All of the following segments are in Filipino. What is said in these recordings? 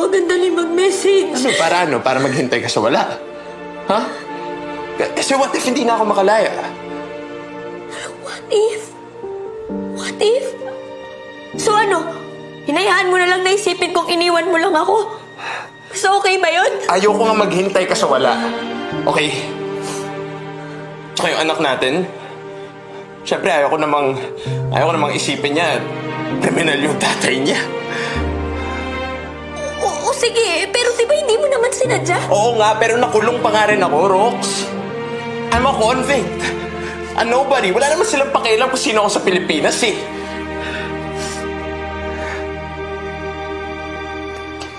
napakagandali mag-message. Ano? Para maghintay ka sa wala? Ha? Kasi what if hindi na ako makalaya? What if? What if? So ano? Hinayaan mo na lang na isipin kung iniwan mo lang ako? So okay ba yun? Ayoko nga maghintay ka sa wala. Okay? Tsaka yung anak natin, syempre ayoko namang isipin niya, kriminal yung tatay niya. Oo, sige. Pero di ba hindi mo naman sinadya? Oo nga, pero nakulong pa nga rin ako, Rox. I'm a convict. A nobody. Wala naman silang pakialam kung sino ako sa Pilipinas eh.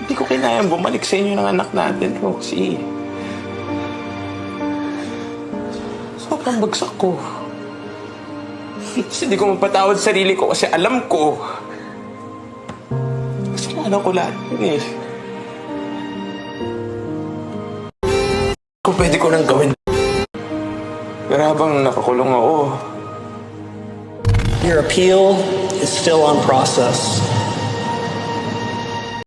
Hindi ko kinayang bumalik sa inyo ng anak natin, Roxy. Sobrang bagsak ko. Kasi hindi ko mapatawad sarili ko kasi alam ko. Kasalanan ko lahat yun eh. Kung pwede ko nang gawin. Pero habang nakakulong ako, Your appeal is still on process.